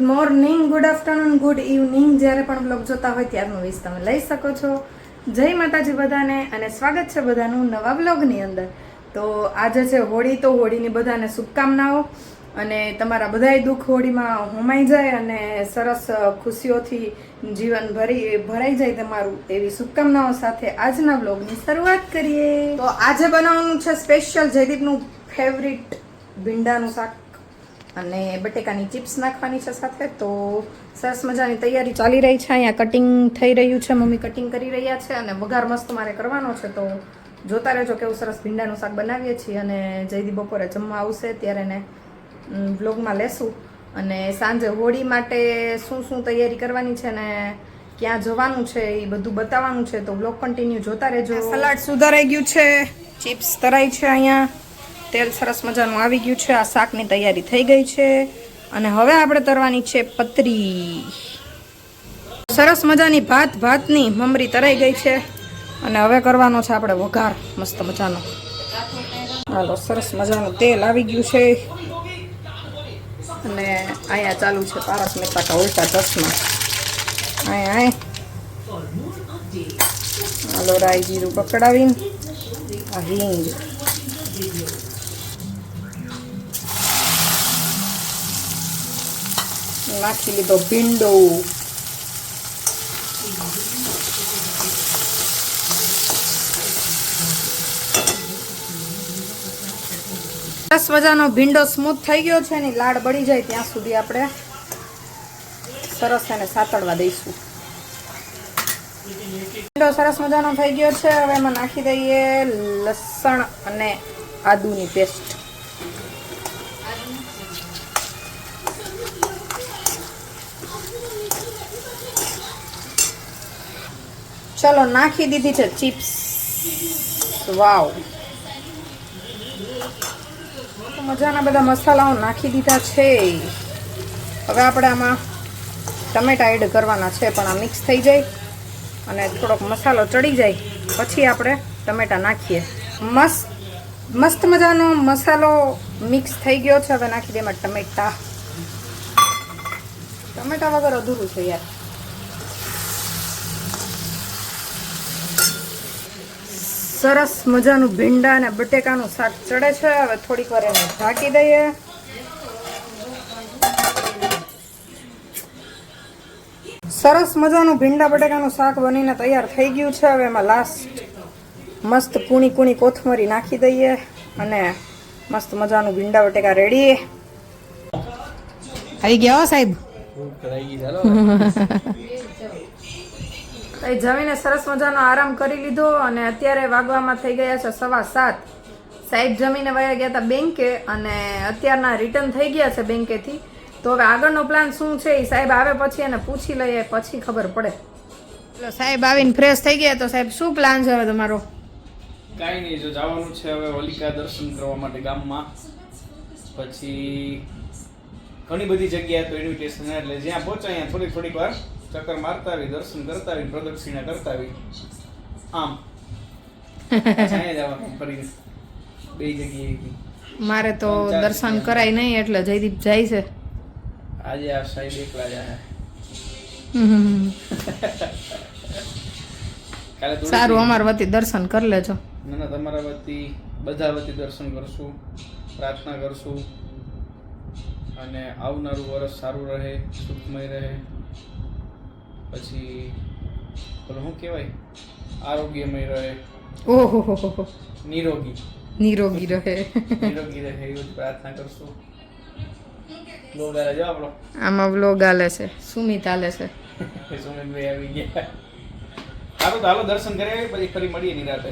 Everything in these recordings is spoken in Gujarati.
Morning, good afternoon, good evening. જ્યારે પણ બ્લોગ જોતા હોય ત્યારનું વિશ તમે લઈ શકો છો. જય માતાજી બધાને અને સ્વાગત છે બધાનું નવા બ્લોગની અંદર. તો આજે છે હોળી, તો હોળીની બધાને શુભકામનાઓ અને તમારા બધાય દુઃખ હોળીમાં હોમાઈ જાય અને સરસ ખુશીઓથી જીવન ભરાઈ જાય તમારું, એવી શુભકામનાઓ સાથે આજના બ્લોગની શરૂઆત કરીએ. તો આજે બનાવવાનું છે સ્પેશિયલ જયદીપનું ફેવરિટ ભીંડાનું શાક અને બટેકાની ચિપ્સ નાખવાની છે સાથે. તો સરસ મજાની તૈયારી ચાલી રહી છે. અહીંયા કટિંગ થઈ રહ્યું છે, મમ્મી કટિંગ કરી રહ્યા છે અને વઘાર મસ્ત મારે કરવાનો છે. તો જોતા રહેજો કેવું સરસ ભીંડાનું શાક બનાવીએ છીએ અને જયદીપ બપોરે જમવા આવશે ત્યારે એને બ્લોગમાં લેશું. અને સાંજે હોળી માટે શું શું તૈયારી કરવાની છે ને ક્યાં જવાનું છે એ બધું બતાવવાનું છે. તો બ્લોગ કન્ટિન્યુ જોતા રહેજો. સલાડ સુધારાઈ ગયું છે, ચિપ્સ તરાઈ છે, અહીંયા તેલ સરસ મજાનું આવી ગયું છે. આ શાકની તૈયારી થઈ ગઈ છે અને હવે આપણે તરવાની છે પતરી. સરસ મજાની ભાતની મમરી તરાઈ ગઈ છે અને હવે કરવાનો છે આપણે વઘાર મસ્ત મજાનો. હાલો, સરસ મજાનું તેલ આવી ગયું છે અને અહીંયા ચાલુ છે પારસ મહેતા કા ઉલ્ટા ચશ્મા. હાલો, રાઈ જીરું પકડાવીને આ હિંગ, નાખી લીધો ભીંડો, સરસ મજાનો ભીંડો સ્મૂથ થઈ ગયો છે. એની લાડ બળી જાય ત્યાં સુધી આપણે સરસ એને સાતળવા દઈશું. ભીંડો સરસ મજાનો થઈ ગયો છે. હવે એમાં નાખી દઈએ લસણ અને આદુની પેસ્ટ. ચલો, નાખી દીધી છે ચિપ્સ. વાવ, મજાના બધા મસાલાઓ નાખી દીધા છે. હવે આપણે આમાં ટમેટા એડ કરવાના છે, પણ આ મિક્સ થઈ જાય અને થોડોક મસાલો ચડી જાય પછી આપણે ટમેટા નાખીએ. મસ્ત મજાનો મસાલો મિક્સ થઈ ગયો છે. હવે નાખી દે એમાં ટમેટા. ટમેટા વગર અધૂરું છે યાર. સરસ મજાનું ભીંડા અને બટેકાનું શાક ચડે છે. હવે થોડીક વાર એને ઢાંકી દઈએ. સરસ મજાનું ભીંડા બટેકાનું શાક બનીને તૈયાર થઈ ગયું છે. હવે એમાં લાસ્ટ મસ્ત કૂણી કોથમરી નાખી દઈએ અને મસ્ત મજાનું ભીંડા બટેકા રેડી. આવી ગયા હો સાહેબ. જમીને સરસ મજાનો આરામ કરી લીધો અને અત્યારે વાગવામાં થઈ ગયા છે 7:15. સાહેબ જમીને વયા ગયા હતા બેંકે અને અત્યારના રિટર્ન થઈ ગયા છે બેંકેથી. તો હવે આગળનો પ્લાન શું છે એ સાહેબ આવે પછી એને પૂછી લઈએ, પછી ખબર પડે. એટલે સાહેબ આવીને ફ્રેશ થઈ ગયા. તો સાહેબ શું પ્લાન છે હવે તમારો? કાંઈ નહીં, જો જવાનું છે હવે હોલિકા દર્શન કરવા માટે ગામમાં. પછી ઘણી બધી જગ્યાએ તો ઇન્વિટેશન, એટલે જ્યાં પહોંચાય ત્યાં થોડીક વાર ચક્કર મારતા આવી, દર્શન કરતા આવી, પ્રદક્ષિણા કરતા આવી. આમ અહીંયા જવાનું ફરી બે જગ્યાએ. મારે તો દર્શન કરાય નહીં એટલે જયદીપ જાય છે. આજે આ સાહેબ એકલા જાય. સારું, અમારા વતી દર્શન કરી લેજો. ના, તમારા વતી બધા વતી દર્શન કરશું, પ્રાર્થના કરશું અને આવનારું વર્ષ સારું રહે, સુખમય રહે. પછી શું કહેવાય, આરોગ્યમય રહે. ઓહો, નિરોગી રહે. એવી પ્રાર્થના કરશું. બ્લોગ આલે જો આપણો. આમાં બ્લોગ આલે છે, સુમિત આલે છે. સુમિતભાઈ આવી ગયા. સારું, તો હાલો દર્શન કરી આવી, પછી ફરી મળીએ નિરાતે.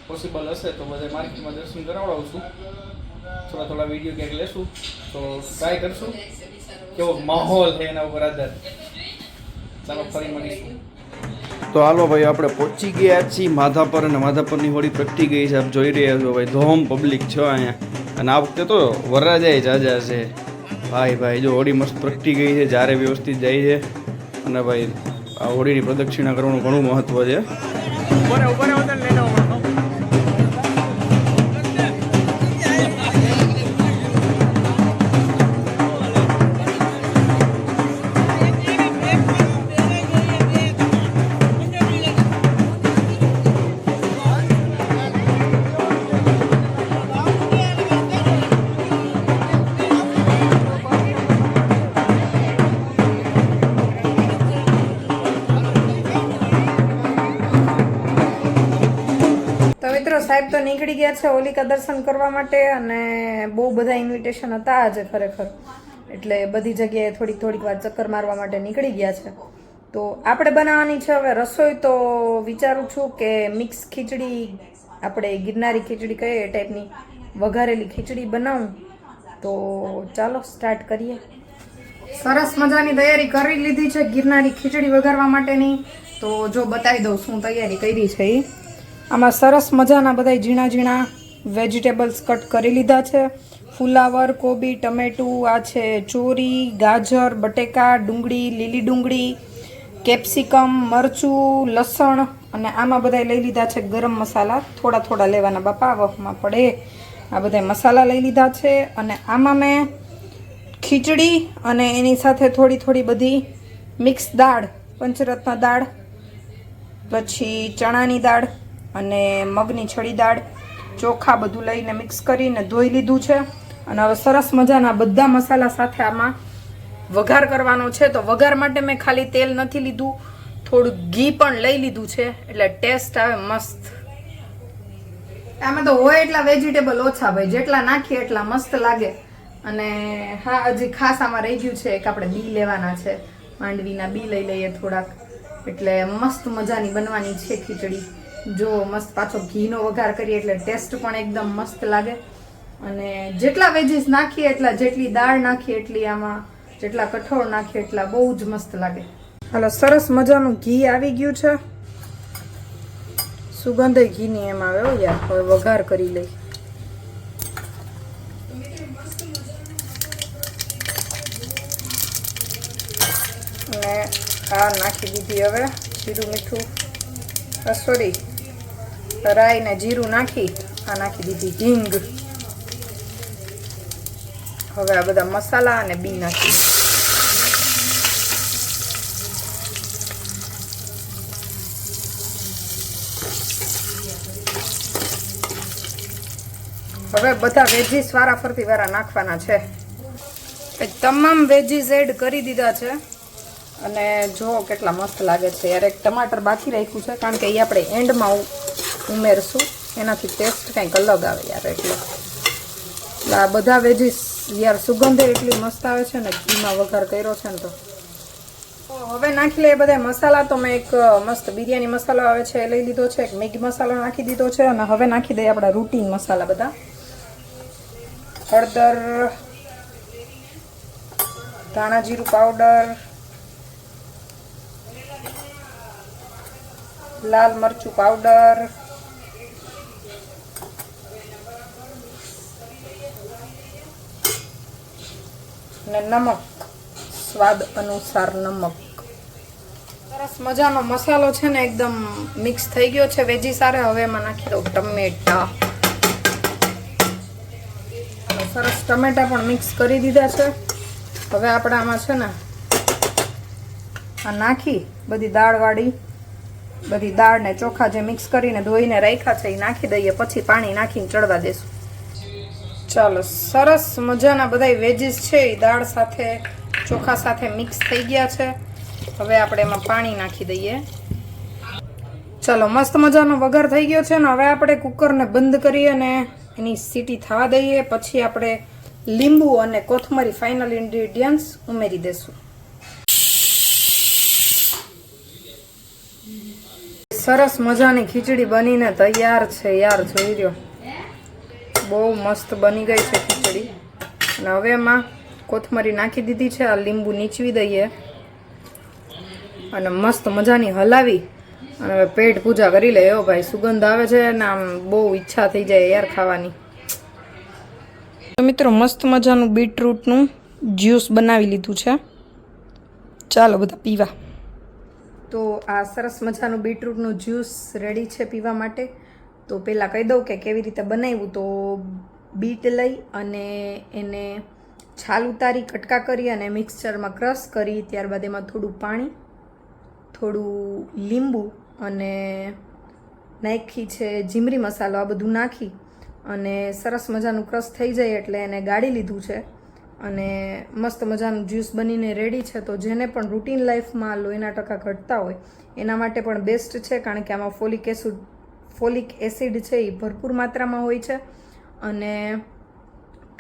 પોસિબલ હશે તો બધા માર્કેટમાં દર્શન કરાવડાવશું. થોડા વિડીયો ક્યાંક લેશું તો ટ્રાય કરશું કેવો માહોલ છે એના ઉપર આધાર. ચાલો ફરી મળીશું. તો હાલો ભાઈ, આપણે પહોંચી ગયા છીએ માધાપર અને માધાપરની હોળી પ્રગટી ગઈ છે. આપ જોઈ રહ્યા છો ભાઈ, ધોમ પબ્લિક છે અહીંયા. અને આ વખતે તો વરરાજાએ જાજા છે ભાઈ. જો હોળી મસ્ત પ્રગટી ગઈ છે, જ્યારે વ્યવસ્થિત જાય છે. અને ભાઈ આ હોળીની પ્રદક્ષિણા કરવાનું ઘણું મહત્વ છે. સાહેબ તો નીકળી ગયા છે હોલિકા દર્શન કરવા માટે અને બહુ બધા ઇન્વિટેશન હતા આજે ખરેખર, એટલે બધી જગ્યાએ થોડીક વાર ચક્કર મારવા માટે નીકળી ગયા છે. તો આપણે બનાવવાની છે હવે રસોઈ. તો વિચારું છું કે મિક્સ ખીચડી, આપણે ગિરનારી ખીચડી કહીએ એ ટાઈપની વઘારેલી ખીચડી બનાવું. તો ચાલો સ્ટાર્ટ કરીએ. સરસ મજાની તૈયારી કરી લીધી છે ગિરનારી ખીચડી વઘારવા માટેની. તો જો બતાવી દઉં શું તૈયારી કરી છે એ. આમાં સરસ મજાના બધા ઝીણા ઝીણા વેજીટેબલ્સ કટ કરી લીધા છે. ફુલાવર, કોબી, ટમેટું, આ છે ચોરી, ગાજર, બટેકા, ડુંગળી, લીલી ડુંગળી, કેપ્સિકમ, મરચું, લસણ અને આમાં બધા લઈ લીધા છે ગરમ મસાલા. થોડા લેવાના બાપા, વખમાં પડે. આ બધા મસાલા લઈ લીધા છે અને આમાં મેં ખીચડી અને એની સાથે થોડી બધી મિક્સ દાળ, પંચરત્ન દાળ, પછી ચણાની દાળ અને મગની છડી દાળ, ચોખા બધું લઈને મિક્સ કરીને ધોઈ લીધું છે. અને હવે સરસ મજાના બધા મસાલા સાથે આમાં વઘાર કરવાનો છે. તો વઘાર માટે મેં ખાલી તેલ નથી લીધું, થોડું ઘી પણ લઈ લીધું છે, એટલે ટેસ્ટ આવે મસ્ત. આમાં તો હોય એટલા વેજીટેબલ ઓછા ભાઈ, જેટલા નાખીએ એટલા મસ્ત લાગે. અને હા, હજી ખાસ આમાં રહી ગયું છે એક, આપણે બી લેવાના છે, માંડવીના બી લઈ લઈએ થોડાક, એટલે મસ્ત મજાની બનવાની છે ખીચડી. જો મસ્ત પાછો ઘીનો વઘાર કરીએ એટલે ટેસ્ટ પણ એકદમ મસ્ત લાગે. અને જેટલા વેજીસ નાખીએ એટલા, જેટલી દાળ નાખીએ એટલી, આમાં જેટલા કઠોળ નાખીએ એટલા બહુ જ મસ્ત લાગે. હાલો, સરસ મજાનું ઘી આવી ગયું છે, સુગંધ ઘીની એમ આવે હો યાર. હવે વઘાર કરી લઈ. અને આ નાખી દીધી હવે જીરું મીઠું, સોરી રાઈ ને જીરું નાખી આ નાખી દીધી હિંગ. હવે આ બધા મસાલા અને બી નાખી. હવે બધા વેજીસ વારા ફરતી વારા નાખવાના છે. તમામ વેજીસ એડ કરી દીધા છે અને જો કેટલા મસ્ત લાગે છે યાર. એક ટમાટર બાકી રાખ્યું છે કારણ કે એ આપણે એન્ડમાં ઉમેરશું, એનાથી ટેસ્ટ કંઈક અલગ આવે યાર. એટલે આ બધા વેજીસ યાર સુગંધ એટલી મસ્ત આવે છે ને, ઘીમાં વઘાર કર્યો છે ને. તો હવે નાખી લઈએ બધા મસાલા. તો મેં એક મસ્ત બિરયાની મસાલો આવે છે એ લઈ લીધો છે, એક મેગી મસાલો નાખી દીધો છે અને હવે નાખી દઈએ આપણા રૂટીન મસાલા બધા. હળદર, ધાણા જીરું પાવડર, લાલ મરચું પાવડર, અને નમક, સ્વાદ અનુસાર નમક. સરસ મજાનો મસાલો છે ને એકદમ મિક્સ થઈ ગયો છે વેજી સારે. હવે એમાં નાખી દઉં ટમેટા. સરસ ટમેટા પણ મિક્સ કરી દીધા છે. હવે આપણે આમાં છે ને આ નાખી બધી દાળવાળી બધી દાળ ને ચોખા જે મિક્સ કરીને ધોઈને રાખ્યા છે એ નાખી દઈએ, પછી પાણી નાખીને ચડવા દેશું. ચાલો, સરસ મજાના બધા વેજીસ છે એ દાળ સાથે ચોખા સાથે મિક્સ થઈ ગયા છે. હવે આપણે એમાં પાણી નાખી દઈએ. ચાલો, મસ્ત મજાનો વઘાર થઈ ગયો છે ને. હવે આપણે કુકરને બંધ કરી અને એની સીટી થવા દઈએ. પછી આપણે લીંબુ અને કોથમરી ફાઇનલ ઇન્ગ્રેડિયન્ટ્સ ઉમેરી દેશું. સરસ મજાની ખીચડી બનીને તૈયાર છે યાર. જોઈ રહ્યો, બહુ મસ્ત બની ગઈ છે ખીચડી. અને હવે એમાં કોથમરી નાખી દીધી છે. આ લીંબુ નીચવી દઈએ અને મસ્ત મજાની હલાવી અને હવે પેટ પૂજા કરી લે. એવો ભાઈ સુગંધ આવે છે ને આમ બહુ ઈચ્છા થઈ જાય યાર ખાવાની. તો મિત્રો, મસ્ત મજાનું બીટરૂટનું જ્યુસ બનાવી લીધું છે. ચાલો બધા પીવા. તો આ સરસ મજાનું બીટરૂટનું જ્યુસ રેડી છે પીવા માટે. તો પહેલાં કહી દઉં કે કેવી રીતે બનાવ્યું. તો બીટ લઈ અને એને છાલ ઉતારી કટકા કરી અને મિક્સચરમાં ક્રશ કરી, ત્યારબાદ એમાં થોડું પાણી, થોડું લીંબુ અને નાખી છે જીમરી મસાલો, આ બધું નાખી અને સરસ મજાનું ક્રશ થઈ જાય એટલે એને ગાળી લીધું છે. અને મસ્ત મજાનું જ્યુસ બનીને રેડી છે. તો જેને પણ રૂટીન લાઈફમાં લોહીના ટકા ઘટતા હોય એના માટે પણ બેસ્ટ છે, કારણ કે આમાં ફોલિક એસિડ છે એ ભરપૂર માત્રામાં હોય છે. અને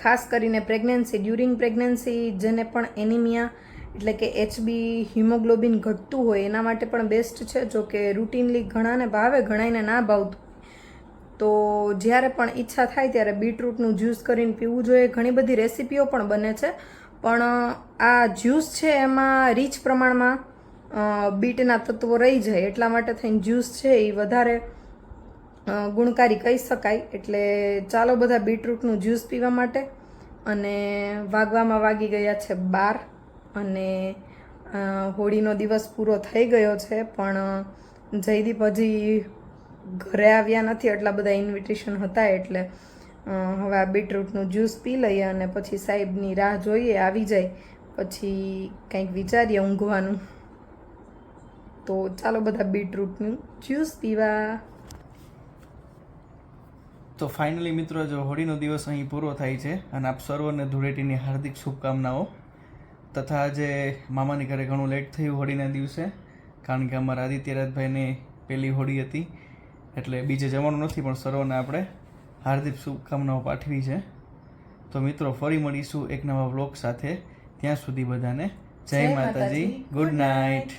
ખાસ કરીને પ્રેગ્નન્સી, ડ્યુરિંગ પ્રેગ્નન્સી જેને પણ એનિમિયા એટલે કે HB હિમોગ્લોબિન ઘટતું હોય એના માટે પણ બેસ્ટ છે. જો કે રૂટીનલી ઘણાને ભાવે, ઘણાને ના ભાવતું, તો જ્યારે પણ ઈચ્છા થાય ત્યારે બીટરૂટનું જ્યુસ કરીને પીવું જોઈએ. ઘણી બધી રેસીપીઓ પણ બને છે, પણ આ જ્યુસ છે એમાં રીચ પ્રમાણમાં બીટના તત્વો રહી જાય, એટલા માટે થઈને જ્યુસ છે એ વધારે ગુણકારી કહી શકાય. એટલે ચાલો બધા બીટરૂટનું જ્યુસ પીવા માટે. અને વાગવામાં વાગી ગયા છે 12 અને હોળીનો દિવસ પૂરો થઈ ગયો છે, પણ જયદીપ હજી ઘરે આવ્યા નથી. એટલા બધા ઇન્વિટેશન હતા એટલે હવે આ બીટરૂટનું જ્યુસ પી લઈએ અને પછી સાહેબની રાહ જોઈએ, આવી જાય પછી કંઈક વિચારીએ ઊંઘવાનું. તો ચાલો બધા બીટરૂટનું જ્યુસ પીવા. તો ફાઇનલી મિત્રો, જો હોળીનો દિવસ અહીં પૂરો થાય છે અને આપ સર્વને ધૂળેટીની હાર્દિક શુભકામનાઓ. તથા આજે મામાની ઘરે ઘણું લેટ થયું હોળીના દિવસે, કારણ કે અમારા આદિત્યરાજભાઈની પહેલી હોળી હતી, એટલે બીજે જવાનું નથી, પણ સર્વને આપણે હાર્દિક શુભકામનાઓ પાઠવી છે. તો મિત્રો, ફરી મળીશું એક નવા વ્લોગ સાથે. ત્યાં સુધી બધાને જય માતાજી, ગુડ નાઇટ.